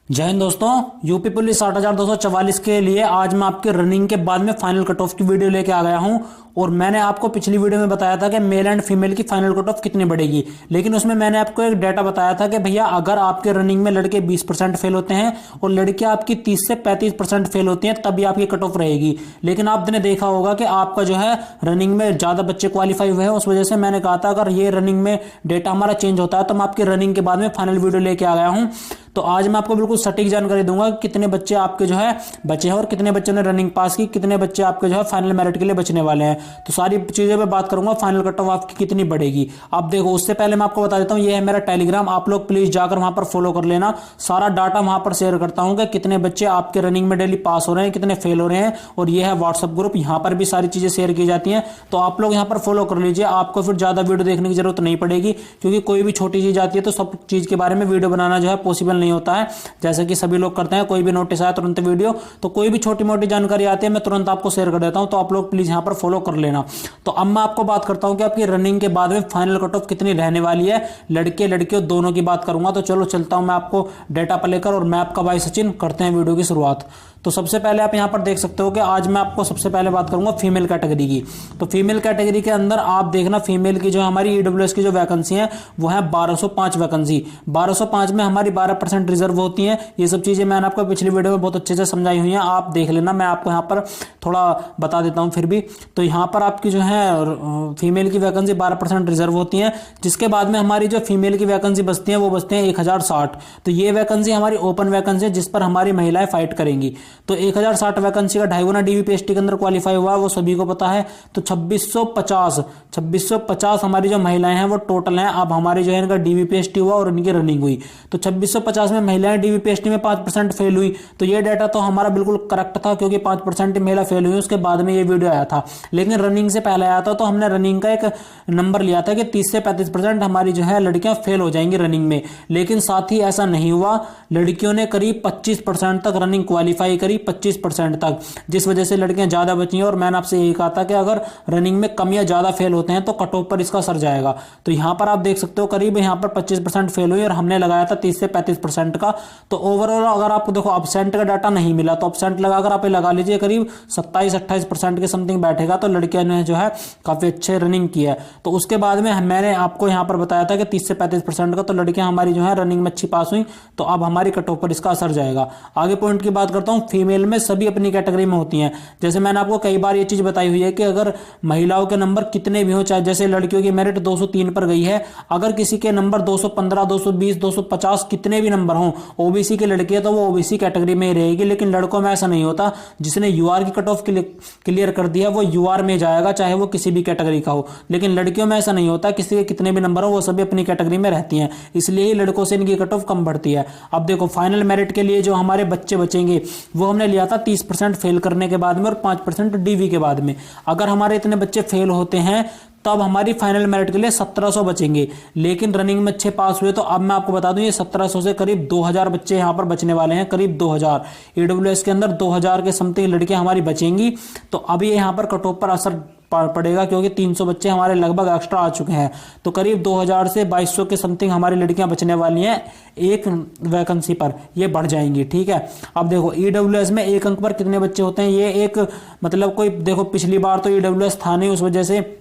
जय हिंद दोस्तों। UP police 6244 के लिए आज मैं आपके रनिंग के बाद में फाइनल कट ऑफ की वीडियो लेके आ गया हूं। और मैंने आपको पिछली वीडियो में बताया था कि मेल एंड फीमेल की फाइनल कट ऑफ कितनी बढ़ेगी, लेकिन उसमें मैंने आपको एक डाटा बताया था कि भैया अगर आपके रनिंग में लड़के 20% फेल होते हैं और लड़कियां आपकी 30 से 35% फेल होती हैं तभी आपकी कट ऑफ रहेगी। लेकिन आपने देखा होगा कि आपका जो है रनिंग में ज्यादा बच्चे क्वालिफाई हुए हैं, उस वजह से मैंने कहा था अगर ये रनिंग में डेटा हमारा चेंज होता है तो मैं आपकी रनिंग के बाद में फाइनल वीडियो लेके आ गया हूं। तो आज मैं आपको बिल्कुल सटीक जानकारी दूंगा कि कितने बच्चे आपके जो है बचे हैं और कितने बच्चों ने रनिंग पास की, कितने बच्चे आपके जो है फाइनल मेरिट के लिए बचने वाले हैं। तो सारी चीजें पे बात करूंगा, फाइनल कट ऑफ आपकी कितनी बढ़ेगी। अब देखो, उससे पहले मैं आपको बता देता हूं, ये है मेरा टेलीग्राम, आप लोग प्लीज जाकर वहां पर फॉलो कर लेना। सारा डाटा वहां पर शेयर करता हूं कि कितने बच्चे आपके रनिंग में डेली पास हो रहे हैं, कितने फेल हो रहे हैं। और ये है व्हाट्सएप ग्रुप, यहां पर भी सारी चीजें शेयर की जाती हैं, तो आप लोग यहां पर फॉलो कर लीजिए। आपको फिर ज्यादा वीडियो देखने की जरूरत नहीं पड़ेगी, क्योंकि कोई भी छोटी चीज आती है तो सब चीज के बारे में वीडियो बनाना जो है पॉसिबल नहीं होता है, जैसे कि सभी लोग करते हैं। कोई भी नोटिस आया तुरंत वीडियो, तो कोई भी छोटी मोटी जानकारी आती है मैं तुरंत आपको शेयर कर देता हूं, तो आप लोग प्लीज यहां पर फॉलो कर लेना। तो अब मैं आपको बात करता हूं कि आपकी रनिंग के बाद में फाइनल कट ऑफ कितनी रहने वाली है, लड़के लड़कियों दोनों की बात करूंगा। तो चलो चलता हूं मैं आपको डेटा पर लेकर, और मैं आपका भाई सचिन, करते हैं वीडियो की शुरुआत। तो सबसे पहले आप यहां पर देख सकते हो कि आज मैं आपको सबसे पहले बात करूंगा फीमेल कैटेगरी की। तो फीमेल कैटेगरी के अंदर आप देखना, फीमेल की जो हमारी ईडब्ल्यूएस की जो वैकेंसी है वो है 1205 वैकेंसी। 1205 में हमारी 12% रिजर्व होती है। ये सब चीजें मैंने आपको पिछली वीडियो में बहुत अच्छे से समझाई हुई हैं, आप देख लेना। मैं आपको यहाँ पर थोड़ा बता देता हूँ फिर भी। तो यहाँ पर आपकी जो है फीमेल की वैकेंसी 12% रिजर्व होती है। जिसके बाद में हमारी जो फीमेल की वैकेंसी बचती है वो बचते हैं 1060। तो ये वैकेंसी हमारी ओपन वैकेंसी है जिस पर हमारी महिलाएं फाइट करेंगी। तो 1060 वैकेंसी का 2.5 गुना डीवीपीएसटी के अंदर क्वालिफाई हुआ, वो सभी को पता है। तो 2650 हमारी जो महिलाएं हैं वो टोटल हैं। अब हमारी जो है इनका डीवीपीएसटी हुआ और इनकी रनिंग हुई, तो 2650 में महिलाएं डीवीपीएसटी में 5% फेल हुई। तो ये डाटा तो हमारा बिल्कुल करेक्ट था, क्योंकि 5% महिला फेल हुई, उसके बाद में ये वीडियो आया था। लेकिन रनिंग से पहले आया था, तो हमने रनिंग का एक नंबर लिया था कि 30 से 35% हमारी जो है लड़कियां फेल हो जाएंगी रनिंग में। लेकिन साथ ही ऐसा नहीं हुआ, लड़कियों ने करीब 25% तक रनिंग क्वालिफाई करी, 25% तक, जिस वजह से लड़कियां ज्यादा बची हैं। और मैंने आपसे यही कहा था कि अगर रनिंग में कम या ज्यादा फेल होते हैं तो कट ऑफ पर इसका असर जाएगा। तो यहां पर आप देख सकते हो करीब यहां पर 25% फेल हुई और हमने लगाया था 30 से 35% का। तो ओवरऑल अगर आपको देखो एब्सेंट का डाटा नहीं मिला, तो एब्सेंट लगाकर आप लगा लीजिए करीब 27-28% के समथिंग बैठेगा। तो लड़कियों ने जो है काफी अच्छे रनिंग की है। तो उसके बाद में मैंने आपको यहां पर बताया था कि 30 से 35% का, तो लड़कियां हमारी जो है रनिंग में अच्छी पास हुई। तो अब हमारी कट ऑफ पर इसका असर जाएगा। आगे पॉइंट की बात करता हूं, फीमेल में सभी अपनी कैटेगरी में होती हैं। जैसे मैंने आपको कई बार ये चीज बताई हुई है कि अगर महिलाओं के नंबर कितने भी हो, चाहे जैसे लड़कियों की मेरिट 203 पर गई है, अगर किसी के नंबर 215, 220, 250 कितने भी नंबर हों, ओबीसी की लड़की है तो वो ओबीसी कैटेगरी में ही रहेगी। लेकिन लड़कों में ऐसा नहीं होता, जिसने यूआर की कट ऑफ क्लियर कर दिया वो यूआर में जाएगा, चाहे वो किसी भी कैटेगरी का हो। लेकिन लड़कियों में ऐसा नहीं होता, किसी के कितने भी नंबर हो वो सभी अपनी कैटेगरी में रहती हैं, इसलिए ही लड़कों से इनकी कट ऑफ कम बढ़ती है। अब देखो, फाइनल मेरिट के लिए जो हमारे बच्चे बचेंगे वो हमने लिया था 30% फेल करने के बाद में और 5% डीवी के बाद में। अगर हमारे इतने बच्चे फेल होते हैं तब हमारी फाइनल मेरिट के लिए 1700 बचेंगे। लेकिन रनिंग में अच्छे पास हुए, तो अब मैं आपको बता दूं ये 1700 से करीब 2000 बच्चे यहां पर बचने वाले हैं, करीब 2000। ईडब्ल्यूएस के अंदर 2000 के समथिंग लड़कियां हमारी बचेंगी। तो अभी यहां पर कट ऑफ पर असर पड़ेगा, क्योंकि 300 बच्चे हमारे लगभग एक्स्ट्रा आ चुके हैं। तो करीब 2000 से 2200 के समथिंग हमारी लड़कियां बचने वाली हैं एक वैकेंसी पर, ये बढ़ जाएंगी। ठीक है, अब देखो ईडब्ल्यूएस में एक अंक पर कितने बच्चे होते हैं, ये एक मतलब कोई देखो पिछली बार तो ईडब्ल्यूएस था नहीं, उस वजह से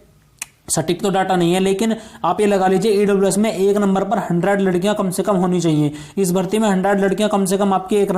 सटीक तो डाटा नहीं है। लेकिन आप ये लगा लीजिए ईडब्ल्यूएस में एक नंबर पर 100 लड़कियां कम से कम होनी चाहिए। इस भर्ती में 100 लड़कियां कम से कम आपकी एक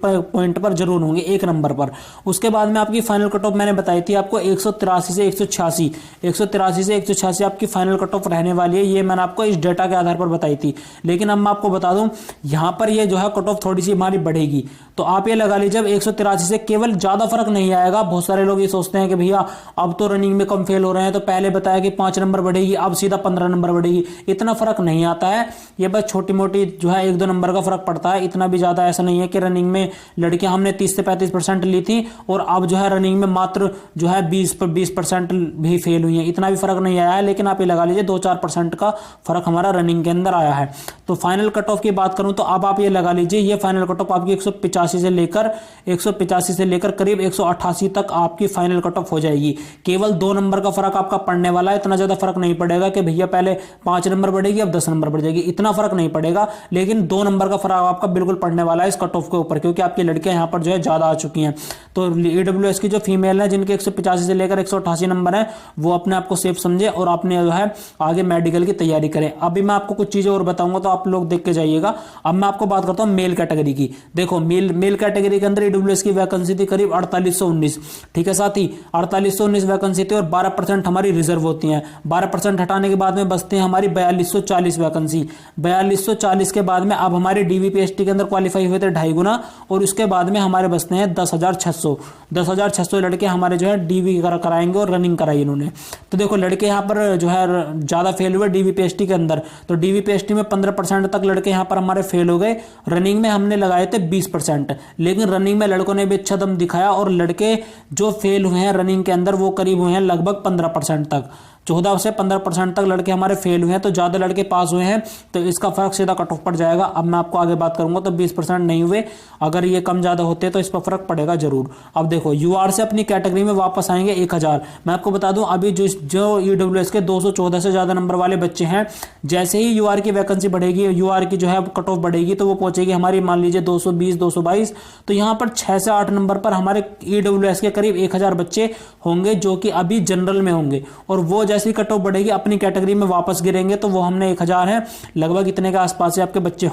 पॉइंट पर जरूर होंगी, एक नंबर पर। उसके बाद में आपकी फाइनल कट ऑफ मैंने बताई थी आपको 183 से 186, 183 से 186 आपकी फाइनल कट ऑफ रहने वाली है। ये मैंने आपको इस डेटा के आधार पर बताई थी। लेकिन अब मैं आपको बता दूं, यहां पर ये जो है कट ऑफ थोड़ी सी हमारी बढ़ेगी। तो आप ये लगा लीजिए अब 183 से केवल ज्यादा फर्क नहीं आएगा। बहुत सारे लोग ये सोचते हैं कि भैया अब तो रनिंग में कम फेल हो रहे हैं, तो पहले बताया कि 5 नंबर बढ़ेगी, अब सीधा 15 नंबर बढ़ेगी। इतना फर्क नहीं आता है, ये बस छोटी मोटी जो है 1-2 नंबर का फर्क पड़ता है। इतना भी ज्यादा ऐसा नहीं है कि रनिंग में लड़कियां हमने 30 से 35% ली थी और अब जो है रनिंग में मात्र जो है 20% भी फेल हुई है, इतना भी फर्क नहीं आया है। लेकिन आप ये लगा लीजिए 2-4% का फर्क हमारा रनिंग के अंदर आया है। तो फाइनल कट ऑफ की बात करूं तो अब आप ये लगा लीजिए ये फाइनल कट ऑफ आपकी 185 185 से लेकर करीब 188 तक आपकी फाइनल कट ऑफ हो जाएगी। केवल 2 नंबर का फर्क आपका पड़ने वाला है, इतना ज्यादा फर्क नहीं पड़ेगा कि भैया पहले 5 नंबर बढ़ेगी अब 10 नंबर बढ़ जाएगी, इतना फर्क नहीं पड़ेगा। लेकिन 2 नंबर का फर्क आपका बिल्कुल पड़ने वाला है इस कट ऑफ के ऊपर, क्योंकि आपकी लड़कियां यहाँ पर जो है ज्यादा आ चुकी हैं। तो ईडब्ल्यूएस की जो फीमेल है जिनके 185 से लेकर 188 नंबर है, वो अपने आप को सेफ समझे और आपने जो है आगे मेडिकल की तैयारी करें। अभी मैं आपको कुछ चीजें और बताऊंगा तो आप लोग देख के जाइएगा। अब मैं आपको बात करता हूं मेल कैटेगरी की। देखो मेल कैटेगरी के अंदर ईडब्ल्यूएस की वैकेंसी थी करीब 4819, ठीक है साथी, 4819 वैकेंसी थी और 12% हमारी रिजर्व होती है। 12% हटाने के बाद में बचते हैं हमारी 4240 वैकेंसी। 4240 के बाद में अब हमारे डीवीपीएसटी के अंदर क्वालिफाई हुए थे 2.5 गुना, और उसके बाद में हमारे बचते हैं 10,600 लड़के हमारे जो है डीवी कराएंगे और रनिंग कराई इन्होंने। तो देखो लड़के यहाँ पर जो है ज्यादा फेल हुए डीवीपीएसटी के अंदर, तो डीवीपीएसटी में 15% तक लड़के यहाँ पर हमारे फेल हो गए। रनिंग में हमने लगाए थे 20%, लेकिन रनिंग में लड़कों ने भी अच्छा दम दिखाया और लड़के जो फेल हुए हैं रनिंग के अंदर वो करीब हुए हैं लगभग 15% तक। 14 से 15% तक लड़के हमारे फेल हुए हैं, तो ज्यादा लड़के पास हुए हैं, तो इसका फर्क सीधा कट ऑफ पड़ जाएगा। अब मैं आपको आगे बात करूंगा तो 20% नहीं हुए, अगर ये कम ज्यादा होते तो इस पर फर्क पड़ेगा जरूर। अब देखो यूआर से अपनी कैटेगरी में वापस आएंगे 1000। मैं आपको बता दूं अभी जो ईडब्ल्यूएस के 214 से ज्यादा नंबर वाले बच्चे हैं, जैसे ही यूआर की वैकेंसी बढ़ेगी, यूआर की जो है कट ऑफ बढ़ेगी, तो वो पहुंचेगी हमारी मान लीजिए 220 222। तो यहाँ पर 6 से 8 नंबर पर हमारे ईडब्ल्यूएस के करीब 1000 बच्चे होंगे जो कि अभी जनरल में होंगे, और वो जैसी कट ऑफ बढ़ेगी अपनी कैटेगरी में वापस गिरेंगे, तो वो हमने 1000 है लगभग इतने के आसपास से आपके बच्चे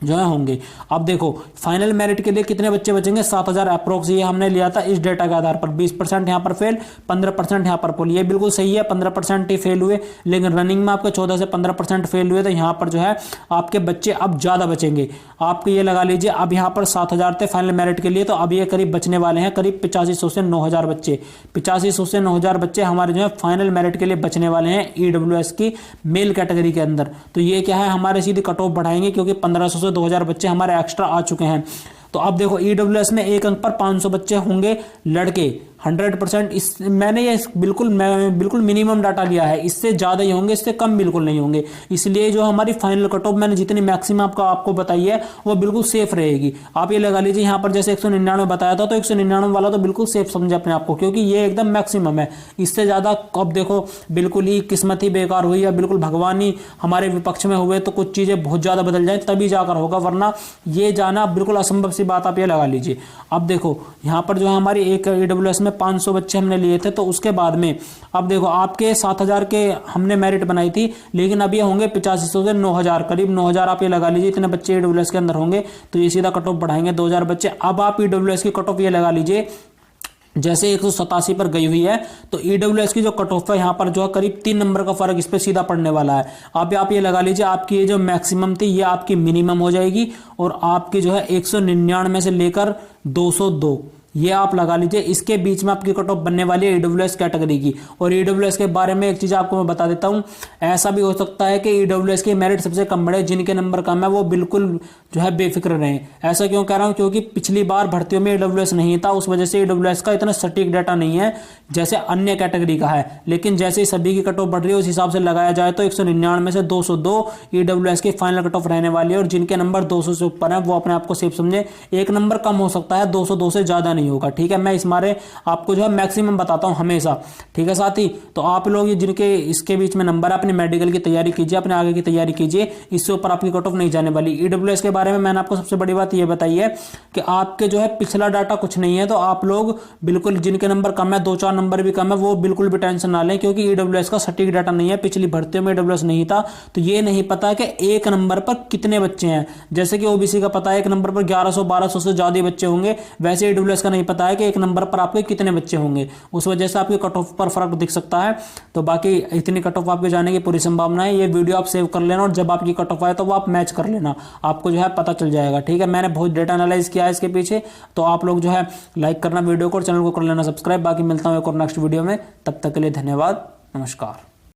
जो है होंगे। अब देखो फाइनल मेरिट के लिए कितने बच्चे बचेंगे, 7000 अप्रोक्स ये हमने लिया था इस डेटा के आधार पर। 20% यहाँ पर फेल, 15% यहाँ पर पुल, ये बिल्कुल सही है, 15% ही फेल हुए, लेकिन रनिंग में आपके 14 से 15% फेल हुए, तो यहाँ पर जो है आपके बच्चे अब ज्यादा बचेंगे। आपके ये लगा लीजिए अब यहाँ पर 7000 थे फाइनल मेरिट के लिए, तो अब ये करीब बचने वाले हैं करीब 8500 से 9000 बच्चे। 8500 से 9000 बच्चे हमारे जो है फाइनल मेरिट के लिए बचने वाले हैं ईडब्ल्यूएस की मेल कैटेगरी के अंदर। तो ये क्या है हमारे सीधी कट ऑफ बढ़ाएंगे, क्योंकि 1500 से 2000 बच्चे हमारे एक्स्ट्रा आ चुके हैं। तो अब देखो ईडब्ल्यूएस में एक अंक पर 500 बच्चे होंगे लड़के 100%। इस मैंने ये बिल्कुल मिनिमम डाटा लिया है, इससे ज्यादा ही होंगे, इससे कम बिल्कुल नहीं होंगे। इसलिए जो हमारी फाइनल कट ऑफ मैंने जितनी मैक्सिमम आपको बताई है वो बिल्कुल सेफ रहेगी। आप ये लगा लीजिए यहाँ पर जैसे 199 बताया था, तो 199 वाला तो बिल्कुल सेफ समझे अपने आप को, क्योंकि ये एकदम मैक्सिमम है। इससे ज्यादा अब देखो बिल्कुल ही किस्मत ही बेकार हुई या बिल्कुल भगवान ही हमारे विपक्ष में हुए तो कुछ चीजें बहुत ज्यादा बदल जाए तभी जाकर होगा, वरना ये जाना बिल्कुल असंभव सी बात। आप ये लगा लीजिए। अब देखो यहाँ पर जो हमारी एक ईडब्ल्यूएस में 500 बच्चे हमने लिए थे, तो उसके बाद में अब देखो आपके 7000 के हमने मेरिट बनाई थी, लेकिन अब ये होंगे 8500 से 9000, करीब 9000 आप ये लगा लीजिए इतने बच्चे ईडब्ल्यूएस के अंदर होंगे, तो ये सीधा कट ऑफ बढ़ाएंगे 2000 बच्चे। अब आप ईडब्ल्यूएस की कट ऑफ ये लगा लीजिए जैसे 187 पर गई हुई है, तो ईडब्ल्यूएस की जो कट ऑफ है यहाँ पर जो है करीब 3 नंबर का फर्क इस पे सीधा पड़ने वाला है। अब आप ये लगा लीजिए आपकी ये जो मैक्सिमम थी ये आपकी मिनिमम हो जाएगी, और आपकी जो है 199 से लेकर 202 ये आप लगा लीजिए, इसके बीच में आपकी कट ऑफ बनने वाली है ईडब्ल्यूएस कैटेगरी की। और ईडब्ल्यूएस के बारे में एक चीज आपको मैं बता देता हूं, ऐसा भी हो सकता है कि ईडब्ल्यूएस की मेरिट सबसे कम बढ़े, जिनके नंबर कम है वो बिल्कुल जो है बेफिक्र रहे। ऐसा क्यों कह रहा हूं, क्योंकि पिछली बार भर्तियों में ईडब्ल्यूएस नहीं था, उस वजह से ईडब्ल्यूएस का इतना सटीक डाटा नहीं है जैसे अन्य कैटेगरी का है। लेकिन जैसे ही सभी की कट ऑफ बढ़ रही है उस हिसाब से लगाया जाए तो 199 से 202 ईडब्ल्यूएस की फाइनल कट ऑफ रहने वाली है, और जिनके नंबर 200 से ऊपर है वो अपने आप को सेफ समझे। एक नंबर कम हो सकता है, 202 से ज्यादा नहीं होगा, ठीक है। मैं इस मारे आपको जो है मैक्सिमम बताता हूं हमेशा, ठीक है साथी। तो आप लोग जिनके इसके बीच में नंबर है अपनी मेडिकल की तैयारी कीजिए, अपने आगे की तैयारी कीजिए, इससे ऊपर आपकी कट ऑफ नहीं जाने वाली। ईडब्ल्यूएस के बारे में मैंने आपको सबसे बड़ी बात यह बताई है कि आपके जो है पिछला डाटा कुछ नहीं है, तो आप लोग बिल्कुल जिनके नंबर कम है, 2-4 नंबर भी कम है, वो बिल्कुल भी टेंशन ना लें, क्योंकि ईडब्ल्यूएस का सटीक डाटा नहीं है। पिछली भर्तियों में ईडब्ल्यूएस नहीं था, तो ये नहीं पता कि एक नंबर पर कितने बच्चे हैं। जैसे कि ओबीसी का पता है एक नंबर पर 1100-1200 से ज्यादा बच्चे होंगे, वैसे ईडब्ल्यूएस का नहीं पता है कि एक नंबर पर आपके कितने बच्चे होंगे। उस वजह से आपके कट ऑफ पर फर्क दिख सकता है। तो बाकी इतनी कट ऑफ आपके जाने की पूरी संभावना है। ये वीडियो आप सेव कर लेना, और जब आपकी कट ऑफ आए तो वो आप मैच कर लेना, आपको जो है पता चल जाएगा, ठीक है। मैंने बहुत डेटा एनालाइज किया है इसके पीछे, तो आप लोग जो है लाइक करना वीडियो को और चैनल को कर लेना सब्सक्राइब। बाकी मिलता हूं एक और नेक्स्ट वीडियो में, तब तक के लिए धन्यवाद, नमस्कार।